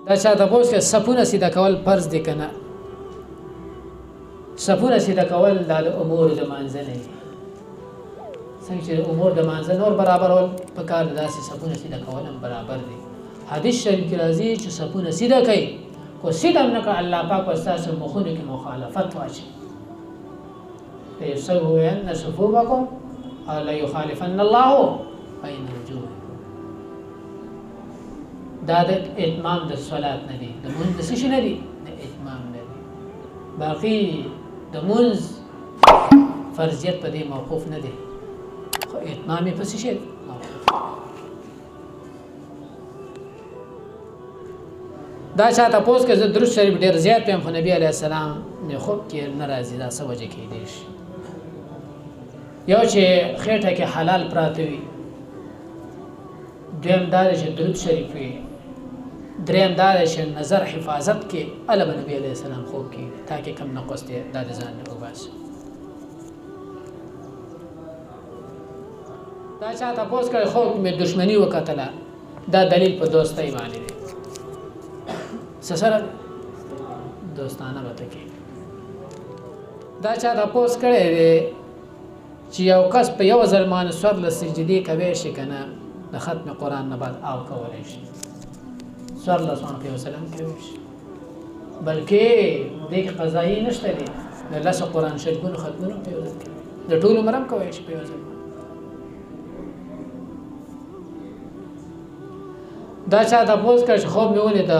دا چا تاسو کې صفونه سیده کول فرض دي کنه صفونه سیده کول د امور د منځنه څنګه چې امور د منځنه نور برابر ول په کار داسې صفونه سیده کول هم برابر دي حدیث شریف کې راځي چې صفونه سیده کوي کو سیده نه کړ الله پاک واستاسو مخونه کې مخالفت واچي يسوين صفوفكم او لا يخالفن الله بين وجوهكم دا د اتمام د صلات نه دي د مونږ د څه نه دي د اتمام نه دي باقي د مونږ فرضیت په دې موقوف نه دي خو اتمام په څه شي دا چاته پوس کې درود شریف ډیر زیات پم خو نبی علی السلام نه خوب کې ناراضي دا څه وجه کې دي یو چې خېټه کې حلال پراته وي دویم دا چې درود شریف وي دریم دا چې نظر حفاظت کې علم نبی علیہ السلام خوب کې تاکي کم نقص دي دا ځان نه وباسي دا چاته پوس کړي خوب مې دښمنی وکړه دا دلیل په دوستۍ باندې دی سره دوستانه وته کې دا چاته پوس کړي چې یو کس په یو ځلمان سور له سجدي کوي شي کنه د ختم قران نه بعد او کولای شي سور له سون په وسلم کوي شي بلکې د قضایي نشته دي د لاس قران شریفونو ختمونو په وسلم د ټولو مرام کوي شي په وسلم دا چا د پوز کړ چې خوب مې ولې د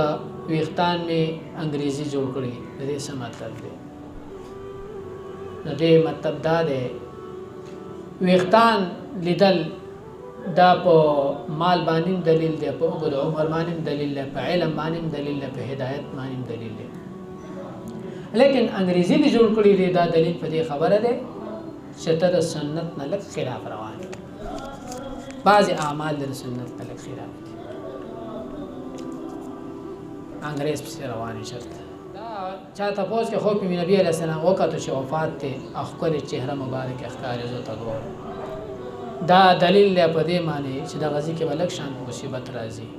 ویختان می انګریزي جوړ کړی د دې څه مطلب دی د دې مطلب دا دی ویختان لیدل دا په مال باندې دلیل دی په اوږد عمر باندې دلیل دی په علم باندې دلیل دی په هدایت باندې دلیل دی لیکن انګریزي دی جوړ کړی دی دا دلیل په دې خبره ده چې ته د سنت نه لږ خلاف روان بعض اعمال د سنت نه لږ خلاف انګریز په رواني شرط دا چاته پوس کې خو په نبی علیہ السلام وکړه چې وفات ته خپل چهره مبارک ښکارې زو تګور دا دلیل دی په دې معنی چې د غزي کې بلک شان مصیبت راځي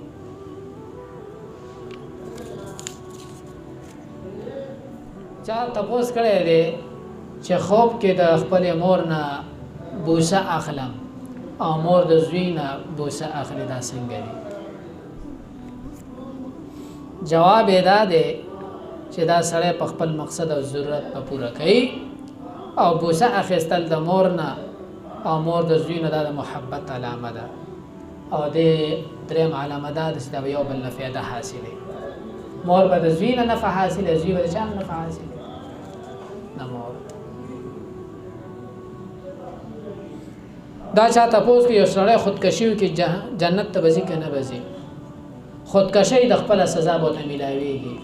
چاته پوس کړي دي چې خوب کې د خپل مور نه بوسه اخلم او مور د زوی نه بوسه اخلي دا څنګه دی جواب ادا دی چې دا سړی په خپل مقصد او ضرورت په پوره کوي او بوسه اخیستل د مور نه او مور د زوی نه د محبت علامه ده او د دریم علامه ده چې دا یو بل نه فایده حاصله مور به د زوی نه نفع حاصله زوی به د چا نه نفع حاصله نه مور دا چاته پوس کې یو سړی خودکشي کې جنت ته بځي کنه بځي خودکشي د خپل سزا بوته ملاويږي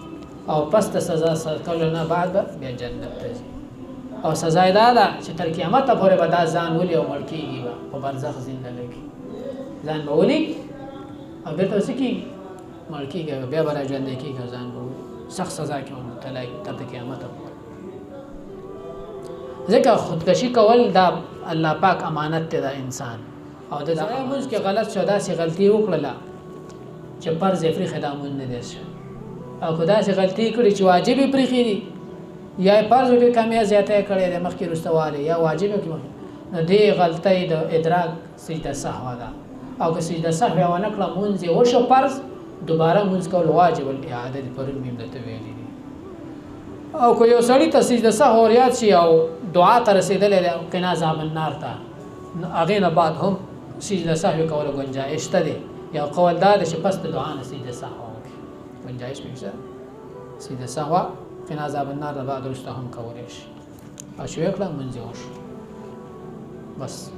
او پس د سزا سره نه بعد بیا جنت ته ځي او سزا دا ده چې تر قیامت پورې به دا ځان ولي او مړ کیږي په برزخ زندګي کې ځان به ولي او به تاسو کې مړ کیږي بیا به ژوند کیږي ځان به سخت سزا کې مبتلا تر قیامت پورې ځکه خودکشي کول دا الله پاک امانت ته د انسان او د ځای موږ کې غلط شو دا سي غلطي وکړه چې پر زفري خدامون نه دي او خدا سي غلطي کړی چې واجب پرې خېری یا فرض ډېر کمه زیاته کړي د مخکې رستواله یا واجب کې نو دې غلطۍ د ادراک سجده سهوا ده او که سجده سهوا ونه کړه مونږ یې وشو فرض دوباره مونږ کول واجب الاعاده پر میم دته ویلي او کو یو سړی ته سجده سهوا ریاض شي او دعا ته رسیدلې او کنا عذاب النار ته اغه نه بعد هم سجده سهوا کول گنجائش ته دي یا قول دا چې پس د دعا نه سجده سهوا گنجائش میشه سجده سهوا فنا عذاب النار بعد رسته هم کولې شي او شو کړه منځ بس